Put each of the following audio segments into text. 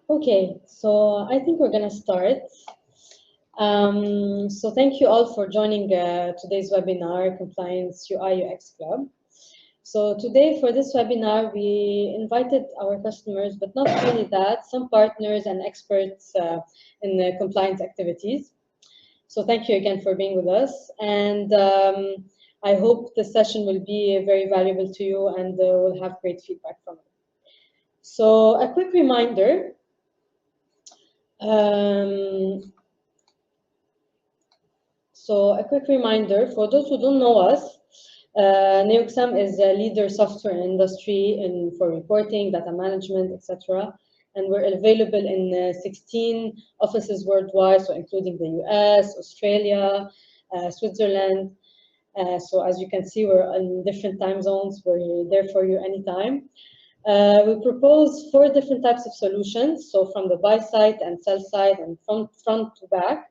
Okay, so I think we're going to start. So thank you all for joining today's webinar, Compliance UI UX Club. So today for this webinar, we invited our customers, but not only that, some partners and experts in the compliance activities. So thank you again for being with us. And I hope the session will be very valuable to you and we'll have great feedback from it. So a quick reminder. So a quick reminder, for those who don't know us, Neoxam is a leader software industry for reporting, data management, etc. And we're available in 16 offices worldwide, so including the US, Australia, Switzerland. So as you can see, we're in different time zones. We're there for you anytime. We propose 4 different types of solutions, so from the buy side and sell side and from front to back.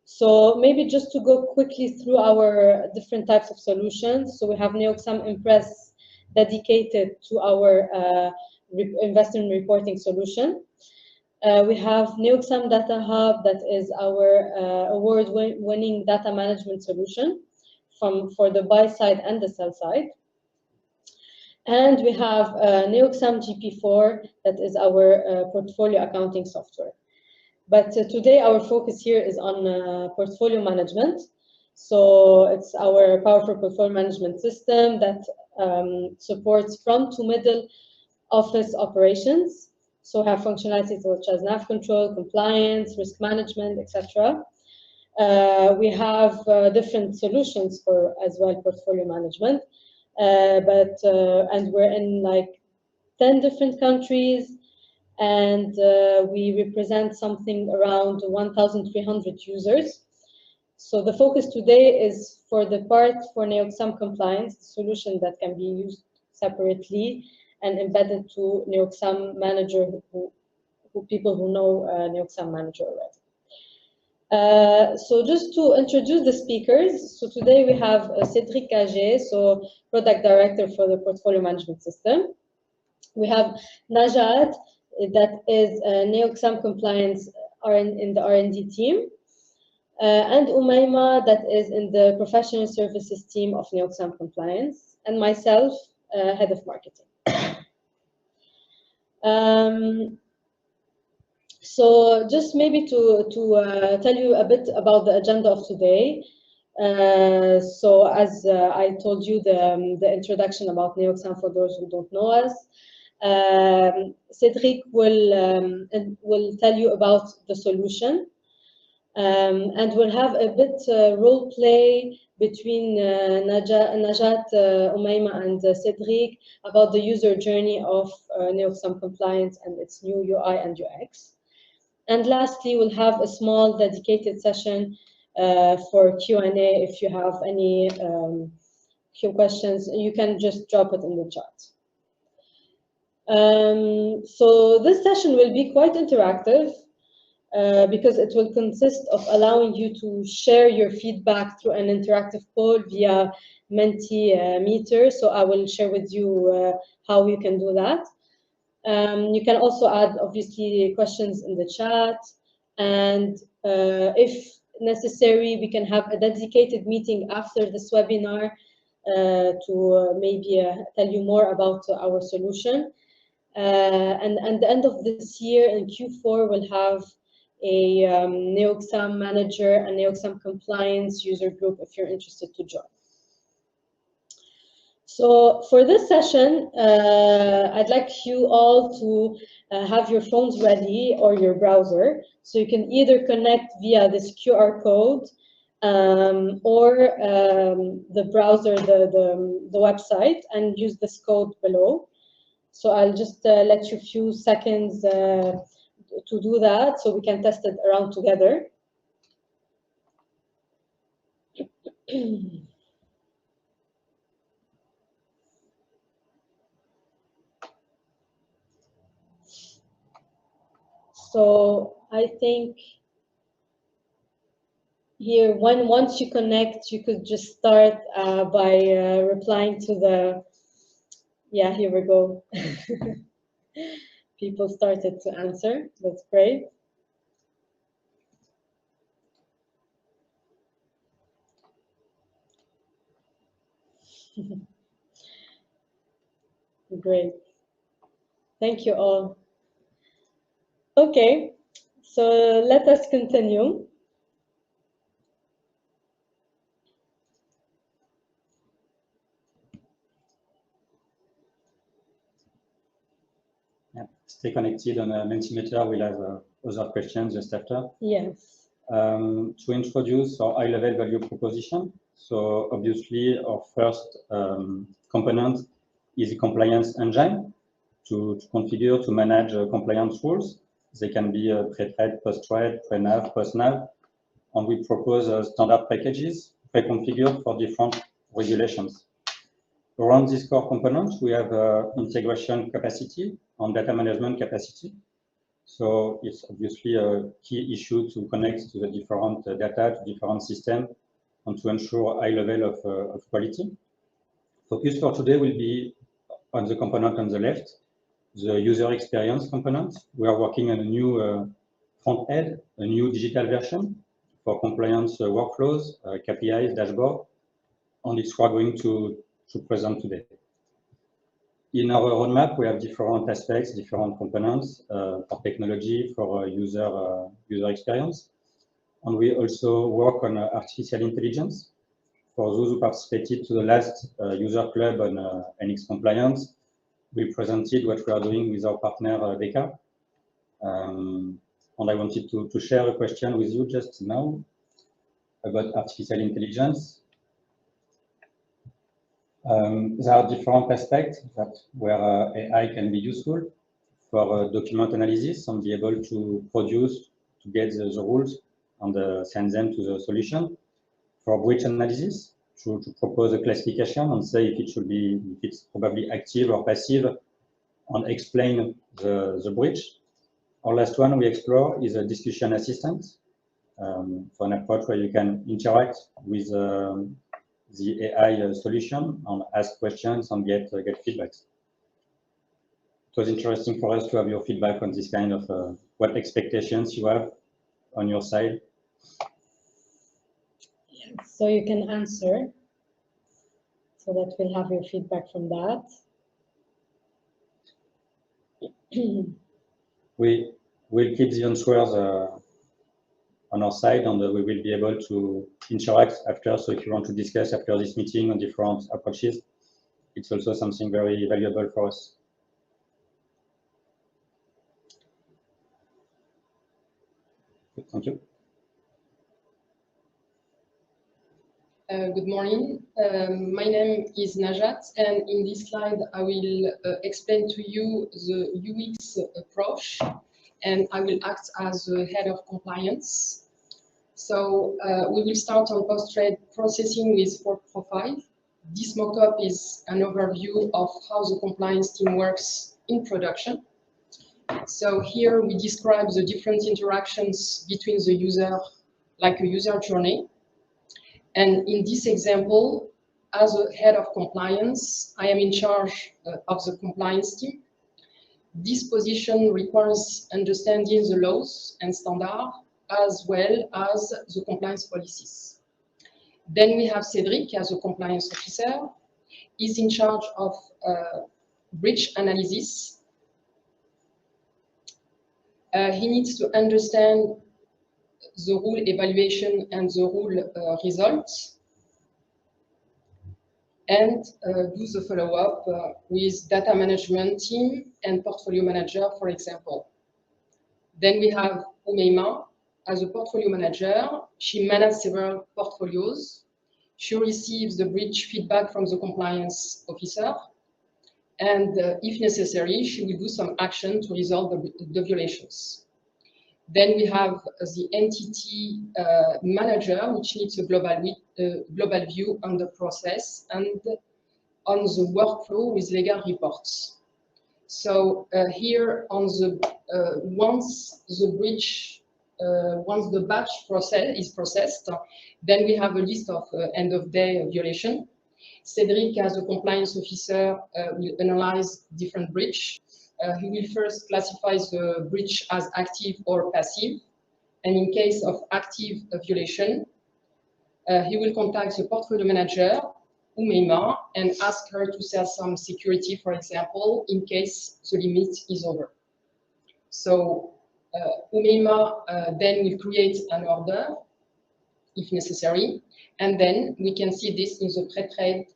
So maybe just to go quickly through our different types of solutions. So we have Neoxam Impress dedicated to our investment reporting solution. We have Neoxam Data Hub, that is our award-winning data management solution for the buy side and the sell side. And we have Neoxam GP4, that is our portfolio accounting software. But today our focus here is on portfolio management. So it's our powerful portfolio management system that supports front to middle office operations. So have functionalities such as NAV control, compliance, risk management, etc. We have different solutions for as well portfolio management, and we're in like 10 different countries. And we represent something around 1,300 users. So the focus today is for the part for Neoxam Compliance, the solution that can be used separately and embedded to Neoxam Manager, who people who know Neoxam Manager already. So just to introduce the speakers, so today we have Cédric Cagé, so Product Director for the Portfolio Management System. We have Najat, that is Neoxam Compliance in the R&D team, and Umayma, that is in the Professional Services team of Neoxam Compliance, and myself, Head of Marketing. So just maybe to tell you a bit about the agenda of today. So as I told you, the introduction about Neoxam for those who don't know us. Cédric will tell you about the solution, and we'll have a bit role play between Najat, Umayma, and Cédric about the user journey of Neoxam Compliance and its new UI and UX. And lastly, we'll have a small dedicated session for Q&A. If you have any few questions, you can just drop it in the chat. So this session will be quite interactive because it will consist of allowing you to share your feedback through an interactive poll via Mentimeter. So I will share with you how you can do that. You can also add, obviously, questions in the chat. And if necessary, we can have a dedicated meeting after this webinar to maybe tell you more about our solution. And at the end of this year, in Q4, we'll have a Neoxam Manager and Neoxam Compliance user group if you're interested to join. So for this session, I'd like you all to have your phones ready or your browser. So you can either connect via this QR code or the browser, the website, and use this code below. So I'll just let you a few seconds to do that so we can test it around together. So I think here, once you connect, you could just start by replying to the, yeah, here we go. people started to answer. That's great. Great. Thank you all. Okay, so let us continue. Yeah. Stay connected on Mentimeter. We'll have other questions just after. Yes. To introduce our high-level value proposition. So obviously, our first component is the compliance engine to configure, to manage compliance rules. They can be pre-trade, post-trade, pre-NAV, post-NAV. And we propose standard packages pre-configured for different regulations. Around this core component, we have integration capacity and data management capacity. So it's obviously a key issue to connect to the different data, to different systems, and to ensure a high level of quality. Focus for today will be on the component on the left, the user experience component. We are working on a new front end, a new digital version for compliance workflows, KPIs, dashboard, and it's what we're going to present today. In our roadmap, we have different aspects, different components for technology, for user experience. And we also work on artificial intelligence. For those who participated to the last user club on NX compliance, we presented what we are doing with our partner, DECA. And I wanted to share a question with you just now about artificial intelligence. There are different aspects where AI can be useful for document analysis and be able to produce, to get the rules and send them to the solution. For breach analysis, to propose a classification and say if it's probably active or passive, and explain the breach. Our last one we explore is a discussion assistant, for an approach where you can interact with the AI solution and ask questions and get feedbacks. It was interesting for us to have your feedback on this kind of what expectations you have on your side. So you can answer, so that we'll have your feedback from that. We will keep the answers on our side, and we will be able to interact after. So if you want to discuss after this meeting on different approaches, it's also something very valuable for us. Thank you. Good morning. My name is Najat, and in this slide, I will explain to you the UX approach, and I will act as the head of compliance. So we will start on post-trade processing with port profile. This mockup is an overview of how the compliance team works in production. So here we describe the different interactions between the user, like a user journey. And in this example, as a head of compliance, I am in charge of the compliance team. This position requires understanding the laws and standards as well as the compliance policies. Then we have Cedric as a compliance officer. He's in charge of breach analysis. He needs to understand the rule evaluation and the rule results, and do the follow-up with data management team and portfolio manager, for example. Then we have Umeima as a portfolio manager. She manages several portfolios. She receives the breach feedback from the compliance officer, and if necessary, she will do some action to resolve the violations. Then we have the entity manager, which needs a global view on the process and on the workflow with legal reports. So here on the once the batch is processed, then we have a list of end of day violation. Cedric, as a compliance officer, will analyze different breach he will first classify the breach as active or passive. And in case of active violation, he will contact the portfolio manager, Umeima, and ask her to sell some security, for example, in case the limit is over. So Umeima then will create an order, if necessary, and then we can see this in the pre-trade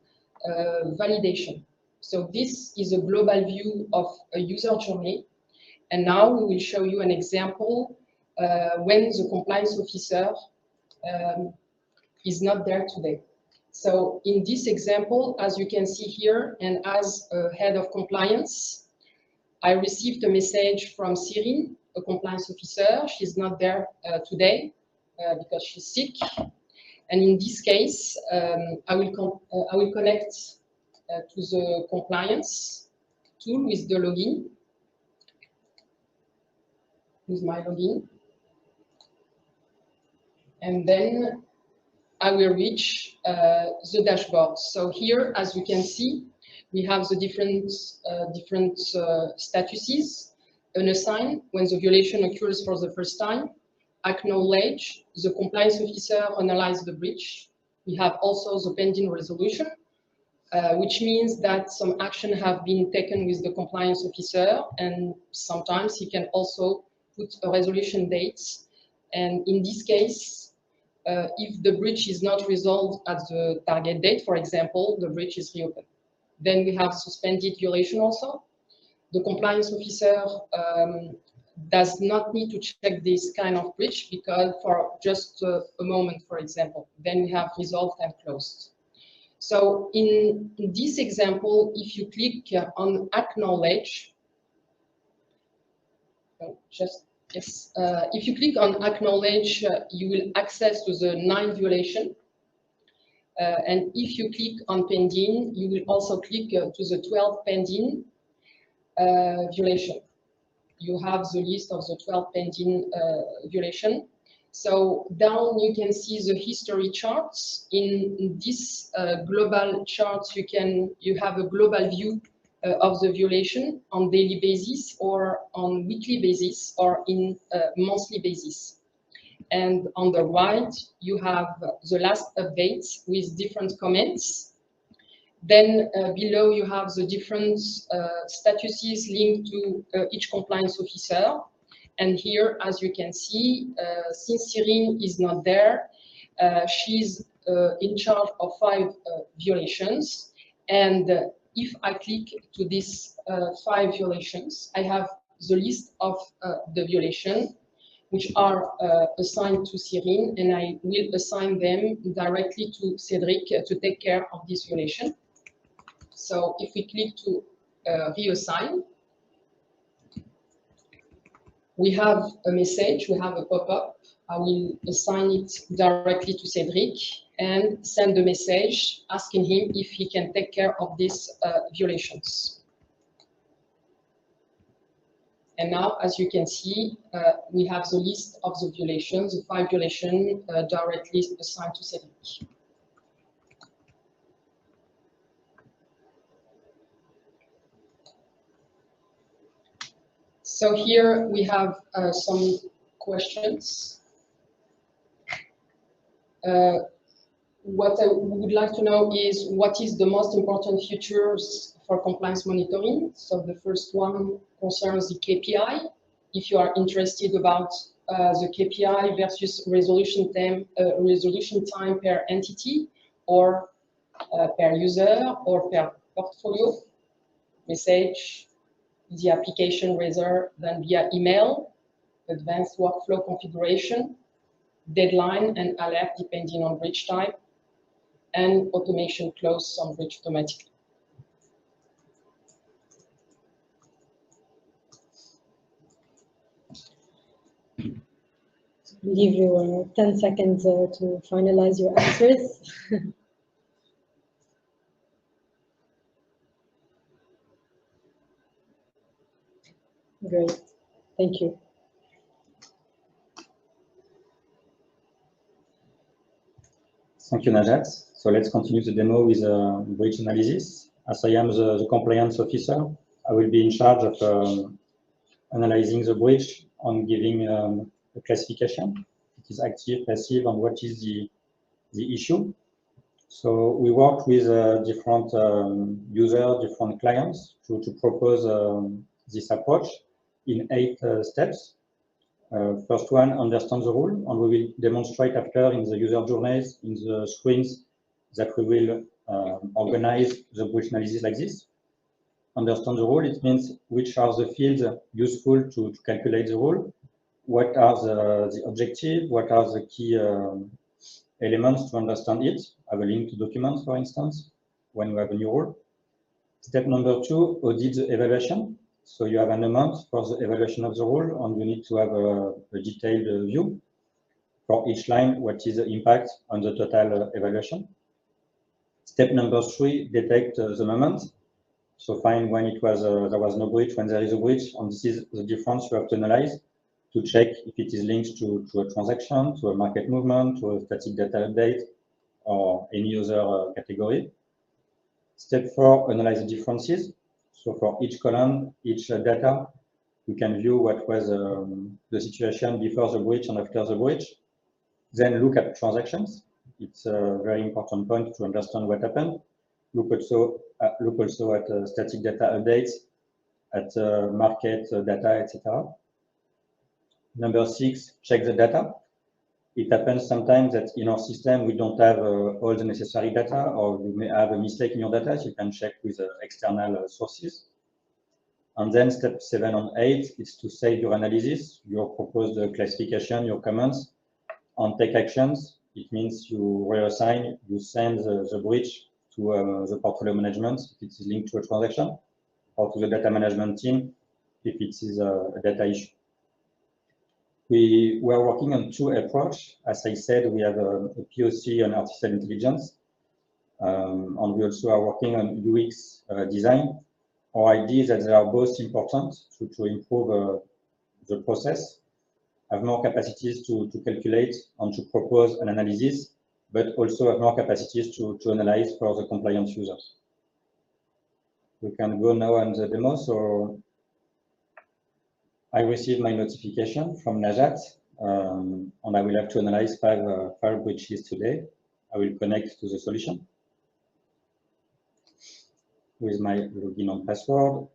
validation. So this is a global view of a user journey. And now we will show you an example when the compliance officer is not there today. So in this example, as you can see here, and as a head of compliance, I received a message from Cyrine, a compliance officer. She's not there today because she's sick. And in this case, I will connect to the compliance tool with the login, with my login. And then I will reach the dashboard. So here, as you can see, we have the different statuses: unassigned, when the violation occurs for the first time; acknowledge, the compliance officer analyzed the breach. We have also the pending resolution, which means that some action have been taken with the compliance officer, and sometimes he can also put a resolution date. And in this case, if the breach is not resolved at the target date, for example, the breach is reopened. Then we have suspended violation also. The compliance officer does not need to check this kind of breach because for just a moment, for example, then we have resolved and closed. So in this example, if you click on acknowledge, if you click on acknowledge, you will access to the 9th violation. And if you click on pending, you will also click to the 12th pending violation. You have the list of the 12 pending violation. So down you can see the history charts. In this global charts, you have a global view of the violation on daily basis or on weekly basis or in monthly basis. And on the right, you have the last updates with different comments. Then below you have the different statuses linked to each compliance officer. And here, as you can see, since Cyrine is not there, she's in charge of 5 violations. And if I click to these 5 violations, I have the list of the violation, which are assigned to Cyrine, and I will assign them directly to Cédric to take care of this violation. So if we click to reassign, we have a message, we have a pop-up. I will assign it directly to Cédric and send a message asking him if he can take care of these violations. And now, as you can see, we have the list of the violations, the 5 violations directly assigned to Cédric. So here we have some questions. What I would like to know is what is the most important features for compliance monitoring. So the first one concerns the KPI. If you are interested about the KPI versus resolution time per entity or per user or per portfolio, message, the application rather than via email, advanced workflow configuration, deadline and alert depending on breach type, and automation close some breach automatically. I'll give you 10 seconds to finalize your answers. Great, thank you. Thank you, Najat. So let's continue the demo with breach analysis. As I am the compliance officer, I will be in charge of analyzing the breach on giving a classification. It is active, passive, and what is the issue. So we work with different users, different clients to propose this approach in 8 steps. First one, understand the rule, and we will demonstrate after in the user journeys, in the screens, that we will organize the breach analysis like this. Understand the rule, it means which are the fields useful to calculate the rule, what are the objectives, what are the key elements to understand it. I have a link to documents, for instance, when we have a new rule. Step number 2, audit the evaluation. So you have an amount for the evaluation of the rule, and you need to have a detailed view for each line, what is the impact on the total evaluation. Step number 3, detect the moment. So find when it was there was no breach, when there is a breach, and this is the difference you have to analyze to check if it is linked to a transaction, to a market movement, to a static data update, or any other category. Step 4, analyze the differences. So for each column, each data, we can view what was the situation before the breach and after the breach. Then look at transactions. It's a very important point to understand what happened. Look also at static data updates, at market data, etc. Number 6, check the data. It happens sometimes that in our system, we don't have all the necessary data, or you may have a mistake in your data, so you can check with external sources. And then step 7 and 8 is to save your analysis, your proposed classification, your comments, and take actions. It means you reassign, you send the breach to the portfolio management if it is linked to a transaction, or to the data management team if it is a data issue. We are working on 2 approaches. As I said, we have a POC on artificial intelligence, and we also are working on UX design. Our idea is that they are both important to improve the process, have more capacities to calculate and to propose an analysis, but also have more capacities to analyze for the compliance users. We can go now on the demo. So I received my notification from Najat, and I will have to analyze 5 breaches today. I will connect to the solution with my login and password.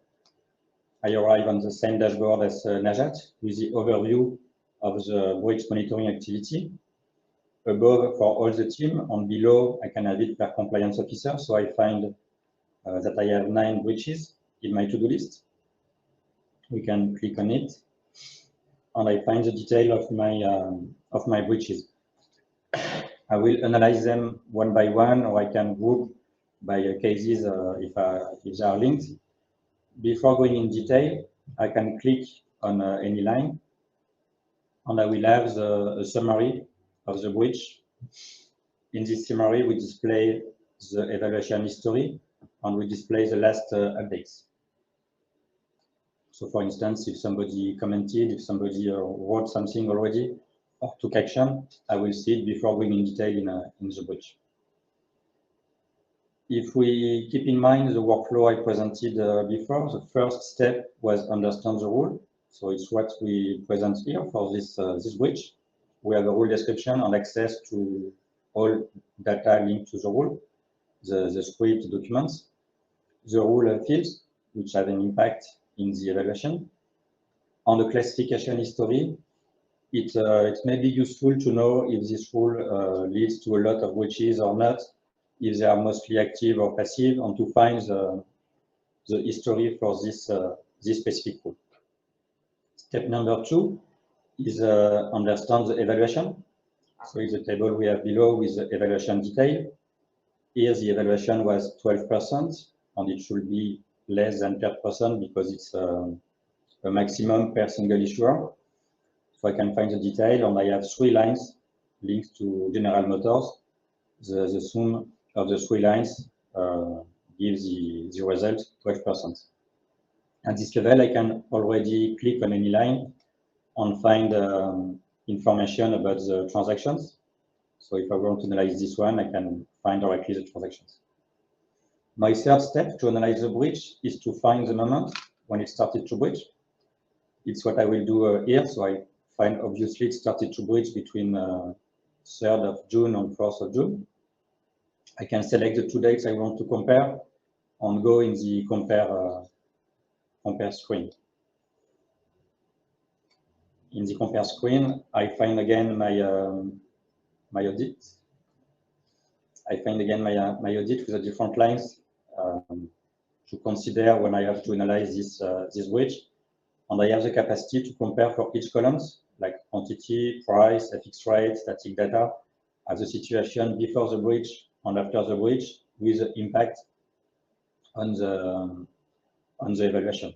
I arrive on the same dashboard as Najat with the overview of the breach monitoring activity. Above for all the team, and below I can have it per compliance officer. So I find that I have 9 breaches in my to-do list. We can click on it, and I find the detail of my breaches. I will analyze them one by one, or I can group by cases if they are linked. Before going in detail, I can click on any line, and I will have a summary of the breach. In this summary, we display the evaluation history, and we display the last updates. So for instance, if somebody commented, if somebody wrote something already or took action, I will see it before going in detail in the breach. If we keep in mind the workflow I presented before, the first step was understand the rule. So it's what we present here for this breach. We have a rule description and access to all data linked to the rule, the script documents, the rule fields, which have an impact in the evaluation. On the classification history, it may be useful to know if this rule leads to a lot of breaches or not, if they are mostly active or passive, and to find the history for this specific rule. Step number 2 is understand the evaluation. So it's the table we have below with the evaluation detail. Here the evaluation was 12%, and it should be less than 10% because it's a maximum per single issuer. So I can find the detail, and I have 3 lines linked to General Motors. The sum of the 3 lines gives the result 12%. At this level, I can already click on any line and find information about the transactions. So if I want to analyze this one, I can find directly the transactions. My third step to analyze the breach is to find the moment when it started to breach. It's what I will do here. So I find, obviously, it started to breach between 3rd of June and 4th of June. I can select the 2 dates I want to compare and go in the compare screen. In the compare screen, I find again my audit. I find again my audit with the different lines to consider when I have to analyze this breach. And I have the capacity to compare for each columns, like quantity, price, FX rate, static data, as the situation before the breach and after the breach, with the impact on the evaluation.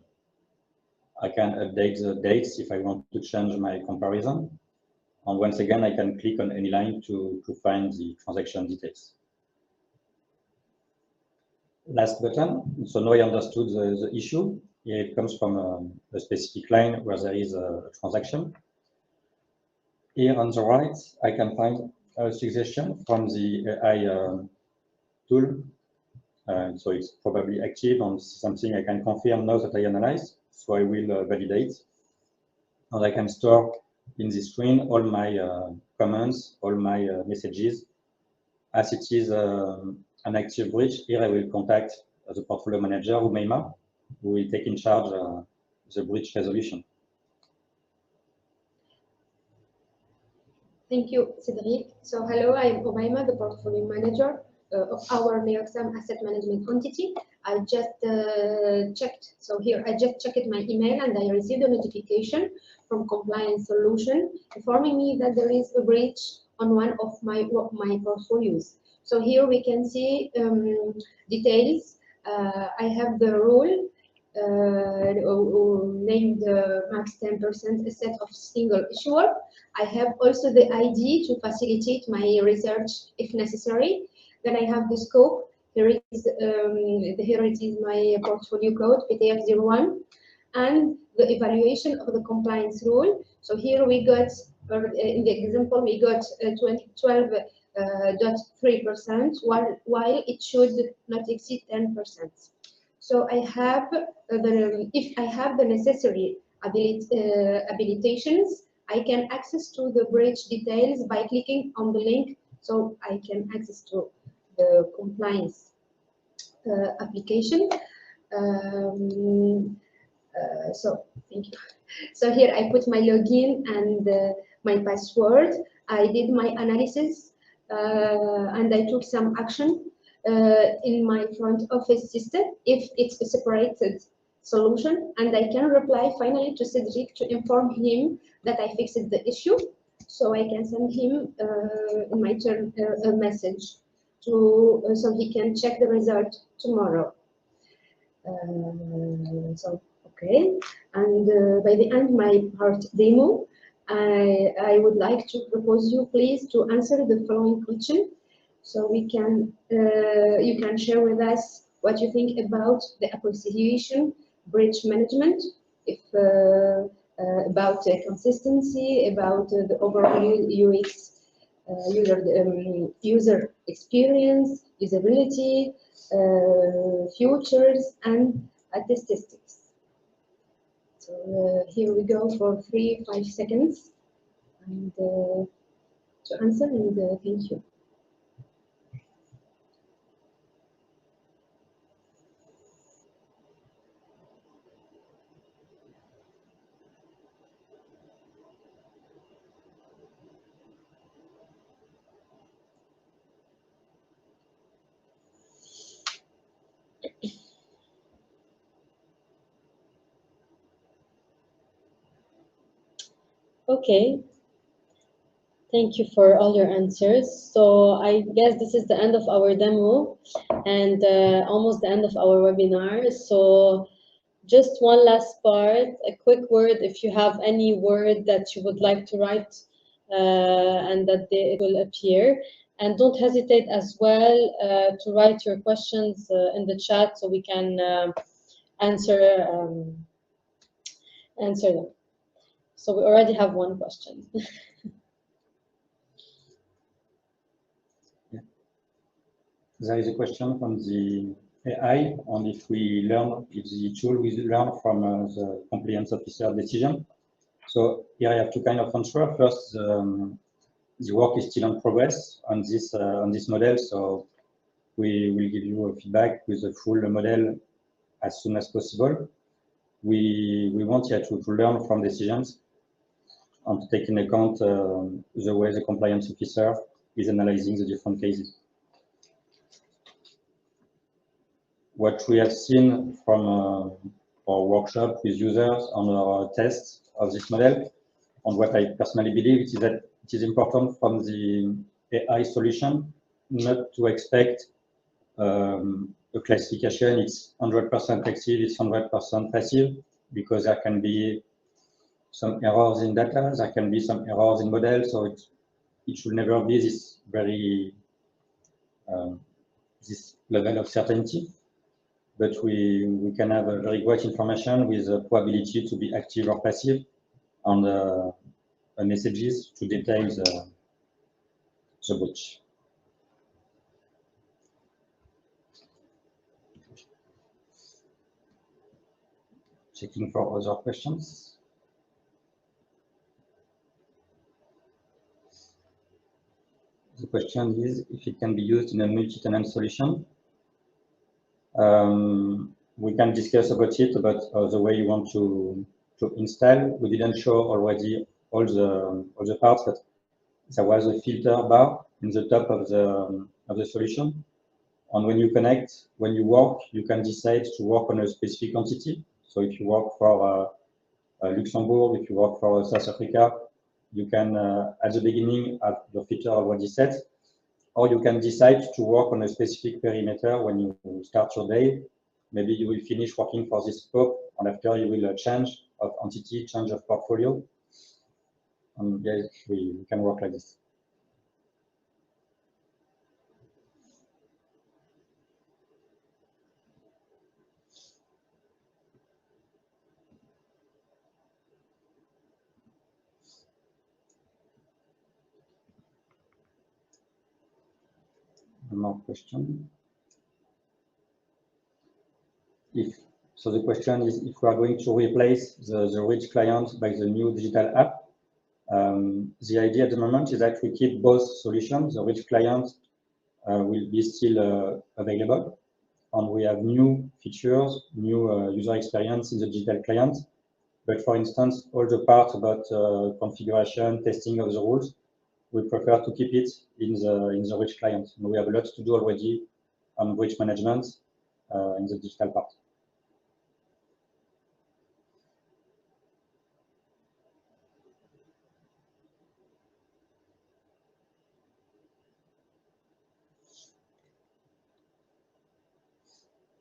I can update the dates if I want to change my comparison. And once again, I can click on any line to find the transaction details. Last button. So now I understood the issue. Here it comes from a specific line where there is a transaction. Here on the right, I can find a suggestion from the AI tool. So it's probably active and something I can confirm now that I analyze. So I will validate. And I can store in the screen all my comments, all my messages. As it is an active breach, here I will contact the portfolio manager, Umeima, who will take in charge the breach resolution. Thank you, Cédric. So hello, I'm Umeima, the portfolio manager of our Neoxam asset management entity. I just checked, so here I just checked my email and I received a notification from Compliance Solution informing me that there is a breach on one of my portfolios. So here we can see details. I have the rule named max 10% asset of single issuer. I have also the ID to facilitate my research if necessary. Then I have the scope. Here it is my portfolio code, PTF01, and the evaluation of the compliance rule. So here we got, in the example, we got 12.3%, while it should not exceed 10%. So I have if I have the necessary habilitations, I can access to the breach details by clicking on the link, so I can access to the compliance application. So thank you. So here I put my login and my password. I did my analysis and I took some action in my front office system if it's a separated solution, and I can reply finally to Cédric to inform him that I fixed the issue. So I can send him in my turn a message to so he can check the result tomorrow. So okay, and by the end my part demo, I would like to propose you please to answer the following question. So we can you can share with us what you think about the appreciation breach management, if about consistency, about the overall UX user experience, usability, features, and statistics. So here we go for 3-5 seconds and to answer, and thank you. Okay. Thank you for all your answers. So I guess this is the end of our demo and almost the end of our webinar. So just one last part, a quick word, if you have any word that you would like to write and that it will appear. And don't hesitate as well to write your questions in the chat so we can answer them. So we already have one question. There is a question from the AI, and if the tool will learn from the compliance officer decision. So here I have two kind of answer. First, the work is still in progress on this model, so we will give you a feedback with the full model as soon as possible. We want here to learn from decisions and to take into account the way the compliance officer is analyzing the different cases. What we have seen from our workshop with users on our tests of this model, and what I personally believe is that it is important from the AI solution not to expect a classification. It's 100% active, it's 100% passive, because there can be some errors in data, there can be some errors in models, so it should never be this very this level of certainty. But we can have a very great information with a probability to be active or passive on the messages to detect the breach. Checking for other questions. The question is if it can be used in a multi-tenant solution. We can discuss about it, about the way you want to install. We didn't show already all the parts, but there was a filter bar in the top of the solution. And when you connect, when you work, you can decide to work on a specific entity. So if you work for Luxembourg, if you work for South Africa, you can at the beginning have the filter already set, or you can decide to work on a specific perimeter when you start your day. Maybe you will finish working for this scope, and after you will change of entity, change of portfolio. And yes, we can work like this. One more question. So the question is if we are going to replace the rich client by the new digital app. The idea at the moment is that we keep both solutions. The rich client will be still available, and we have new features, new user experience in the digital client. But for instance, all the parts about configuration, testing of the rules, we prefer to keep it in the rich client. And we have a lot to do already on rich management in the digital part.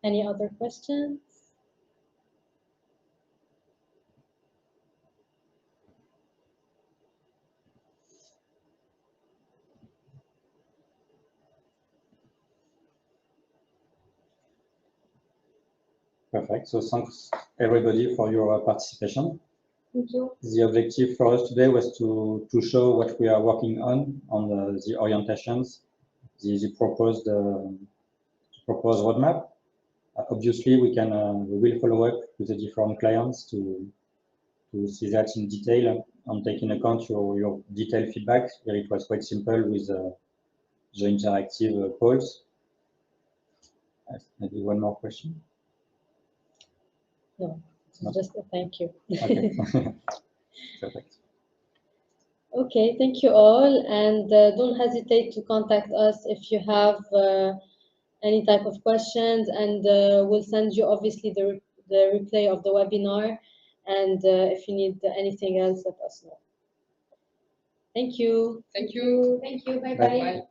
Any other questions? Perfect. So thanks everybody for your participation. Thank you. The objective for us today was to show what we are working on the orientations, the proposed roadmap. Obviously, we will follow up with the different clients to see that in detail and take into account your detailed feedback. Here it was quite simple with the interactive polls. Maybe one more question. No, just a thank you. Okay. Perfect. Okay, thank you all, and don't hesitate to contact us if you have any type of questions, and we'll send you obviously the replay of the webinar, and if you need anything else, let us know. Thank you. Thank you. Thank you. Bye Bye. bye. Bye.